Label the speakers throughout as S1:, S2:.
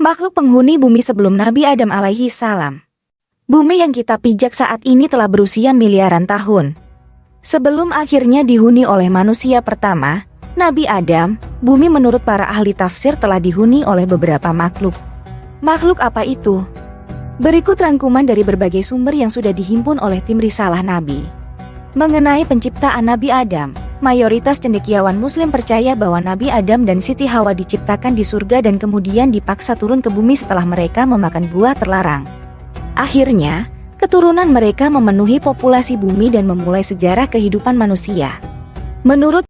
S1: makhluk penghuni bumi sebelum Nabi Adam alaihi salam. Bumi yang kita pijak saat ini telah berusia miliaran tahun. Sebelum akhirnya dihuni oleh manusia pertama, Nabi Adam, bumi menurut para ahli tafsir telah dihuni oleh beberapa makhluk. Makhluk apa itu? Berikut rangkuman dari berbagai sumber yang sudah dihimpun oleh tim Risalah Nabi. Mengenai penciptaan Nabi Adam, mayoritas cendekiawan Muslim percaya bahwa Nabi Adam dan Siti Hawa diciptakan di surga dan kemudian dipaksa turun ke bumi setelah mereka memakan buah terlarang. Akhirnya, keturunan mereka memenuhi populasi bumi dan memulai sejarah kehidupan manusia. Menurut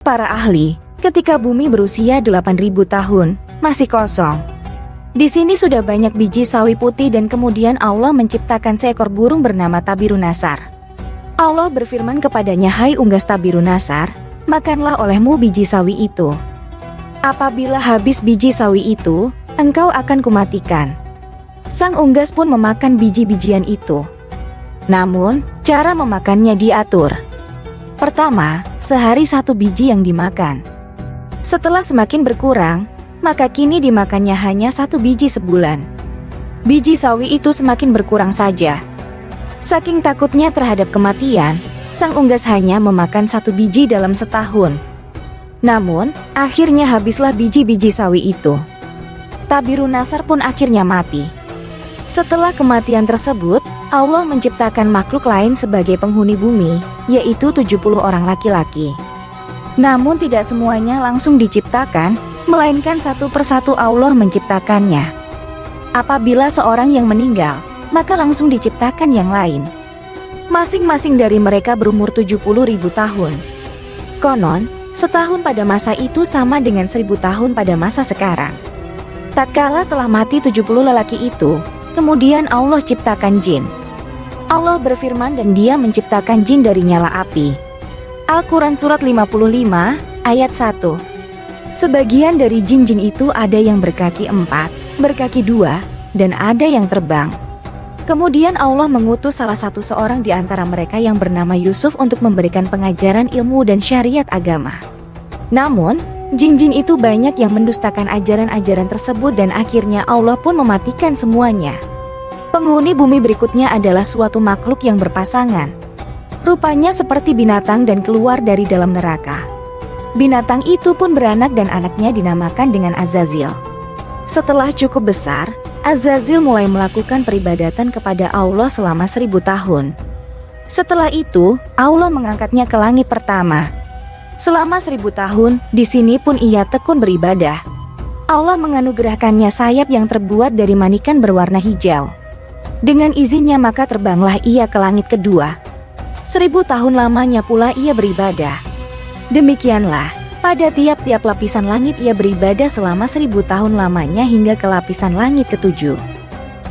S1: para ahli, ketika bumi berusia 8.000 tahun, masih kosong. Di sini sudah banyak biji sawi putih dan kemudian Allah menciptakan seekor burung bernama Tabirunasar. Allah berfirman kepadanya, "Hai unggas Tabirunasar, makanlah olehmu biji sawi itu. Apabila habis biji sawi itu, engkau akan kumatikan." Sang unggas pun memakan biji-bijian itu. Namun, cara memakannya diatur. Pertama, sehari 1 biji yang dimakan. Setelah semakin berkurang, maka kini dimakannya hanya 1 biji sebulan. Biji sawi itu semakin berkurang saja. Saking takutnya terhadap kematian, sang unggas hanya memakan 1 biji dalam setahun. Namun, akhirnya habislah biji-biji sawi itu. Tabirunasar pun akhirnya mati. Setelah kematian tersebut, Allah menciptakan makhluk lain sebagai penghuni bumi, yaitu 70 orang laki-laki. Namun tidak semuanya langsung diciptakan, melainkan satu persatu Allah menciptakannya. Apabila seorang yang meninggal, maka langsung diciptakan yang lain. Masing-masing dari mereka berumur 70.000 tahun. Konon, setahun pada masa itu sama dengan 1000 tahun pada masa sekarang. Tatkala telah mati 70 lelaki itu, kemudian Allah ciptakan jin. Allah berfirman dan Dia menciptakan jin dari nyala api. Al-Quran Surat 55, ayat 1. Sebagian dari jin-jin itu ada yang berkaki 4, berkaki 2, dan ada yang terbang. Kemudian Allah mengutus salah seorang di antara mereka yang bernama Yusuf untuk memberikan pengajaran ilmu dan syariat agama. Namun, jin-jin itu banyak yang mendustakan ajaran-ajaran tersebut dan akhirnya Allah pun mematikan semuanya. Penghuni bumi berikutnya adalah suatu makhluk yang berpasangan. Rupanya seperti binatang dan keluar dari dalam neraka. Binatang itu pun beranak dan anaknya dinamakan dengan Azazil. Setelah cukup besar, Azazil mulai melakukan peribadatan kepada Allah selama 1000 tahun. Setelah itu, Allah mengangkatnya ke langit pertama. Selama 1000 tahun, di sini pun ia tekun beribadah. Allah menganugerahkannya sayap yang terbuat dari manikan berwarna hijau. Dengan izinnya maka terbanglah ia ke langit kedua. 1000 tahun lamanya pula ia beribadah. Demikianlah, pada tiap-tiap lapisan langit ia beribadah selama 1000 tahun lamanya hingga ke lapisan langit ke-7.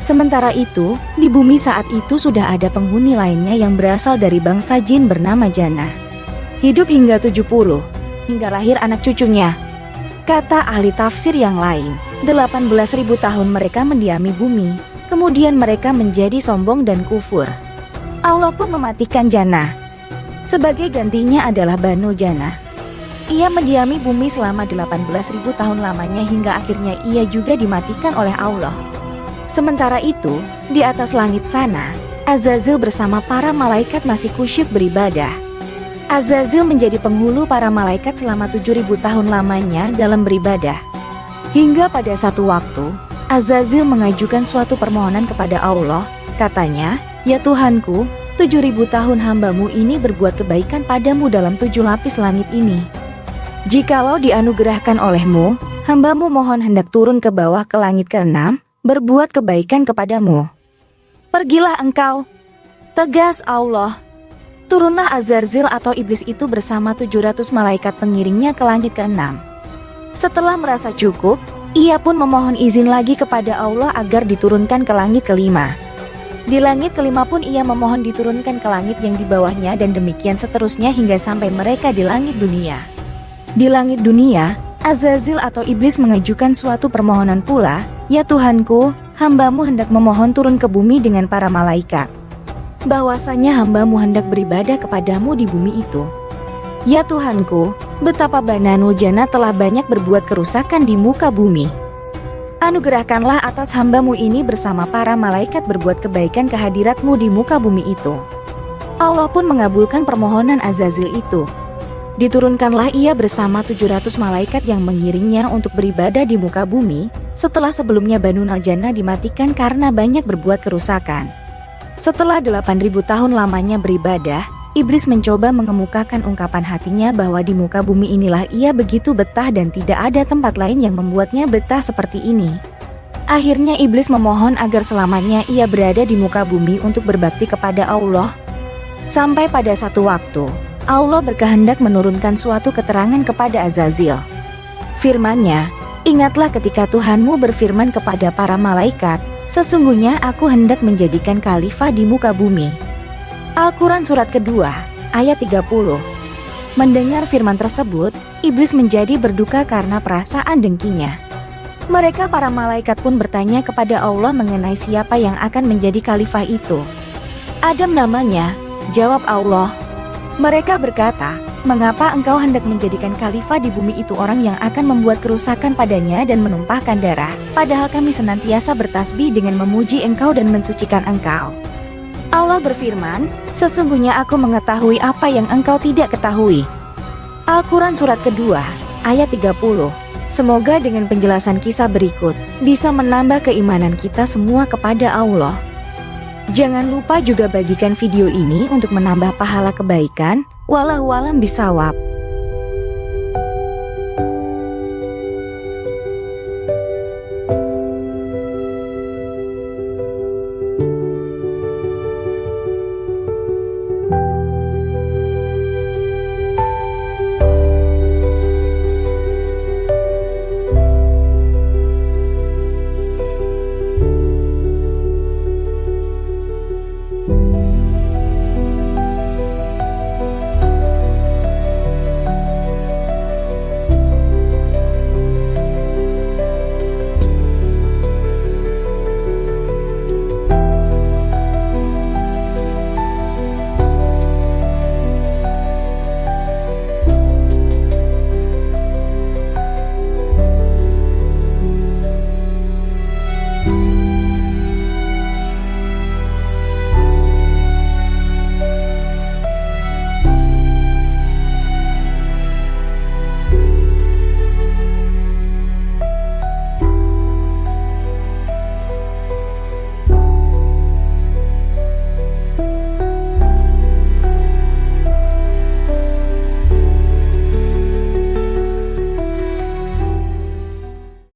S1: Sementara itu, di bumi saat itu sudah ada penghuni lainnya yang berasal dari bangsa jin bernama Jannah. Hidup hingga 70, hingga lahir anak cucunya. Kata ahli tafsir yang lain, 18.000 tahun mereka mendiami bumi, kemudian mereka menjadi sombong dan kufur. Allah pun mematikan Jannah. Sebagai gantinya adalah Banu Jannah. Ia mendiami bumi selama 18.000 tahun lamanya hingga akhirnya ia juga dimatikan oleh Allah. Sementara itu, di atas langit sana, Azazil bersama para malaikat masih kusyuk beribadah. Azazil menjadi penghulu para malaikat selama 7.000 tahun lamanya dalam beribadah. Hingga pada satu waktu, Azazil mengajukan suatu permohonan kepada Allah, katanya, "Ya Tuhanku, 7.000 tahun hambamu ini berbuat kebaikan padamu dalam 7 lapis langit ini. Jikalau dianugerahkan olehmu, hambamu mohon hendak turun ke bawah ke langit ke-6, berbuat kebaikan kepadamu." "Pergilah engkau," tegas Allah. Turunlah Azazil atau iblis itu bersama 700 malaikat pengiringnya ke langit ke-6. Setelah merasa cukup, ia pun memohon izin lagi kepada Allah agar diturunkan ke langit ke-5. Di langit ke-5 pun ia memohon diturunkan ke langit yang di bawahnya dan demikian seterusnya hingga sampai mereka di langit dunia. Di langit dunia, Azazil atau iblis mengajukan suatu permohonan pula, "Ya Tuhanku, hambamu hendak memohon turun ke bumi dengan para malaikat. Bahwasanya hambamu hendak beribadah kepadamu di bumi itu." Ya Tuhanku, betapa Bananul Jannah telah banyak berbuat kerusakan di muka bumi. Anugerahkanlah atas hamba-Mu ini bersama para malaikat berbuat kebaikan kehadirat-Mu di muka bumi itu. Allah pun mengabulkan permohonan Azazil itu. Diturunkanlah ia bersama 700 malaikat yang mengiringnya untuk beribadah di muka bumi, setelah sebelumnya Bananul Jannah dimatikan karena banyak berbuat kerusakan. Setelah 8.000 tahun lamanya beribadah, Iblis mencoba mengemukakan ungkapan hatinya bahwa di muka bumi inilah ia begitu betah dan tidak ada tempat lain yang membuatnya betah seperti ini. Akhirnya Iblis memohon agar selamanya ia berada di muka bumi untuk berbakti kepada Allah. Sampai pada satu waktu, Allah berkehendak menurunkan suatu keterangan kepada Azazil. Firman-Nya, "Ingatlah ketika Tuhanmu berfirman kepada para malaikat, sesungguhnya aku hendak menjadikan khalifah di muka bumi." Al-Quran Surat kedua, ayat 30. Mendengar firman tersebut, Iblis menjadi berduka karena perasaan dengkinya. Mereka para malaikat pun bertanya kepada Allah mengenai siapa yang akan menjadi khalifah itu. Adam namanya, jawab Allah. Mereka berkata, "Mengapa engkau hendak menjadikan khalifah di bumi itu orang yang akan membuat kerusakan padanya dan menumpahkan darah, padahal kami senantiasa bertasbih dengan memuji engkau dan mensucikan engkau?" Allah berfirman, "Sesungguhnya aku mengetahui apa yang engkau tidak ketahui." Al-Quran Surat kedua, ayat 30. Semoga dengan penjelasan kisah berikut bisa menambah keimanan kita semua kepada Allah. Jangan lupa juga bagikan video ini untuk menambah pahala kebaikan. Wallahu a'lam bishawab.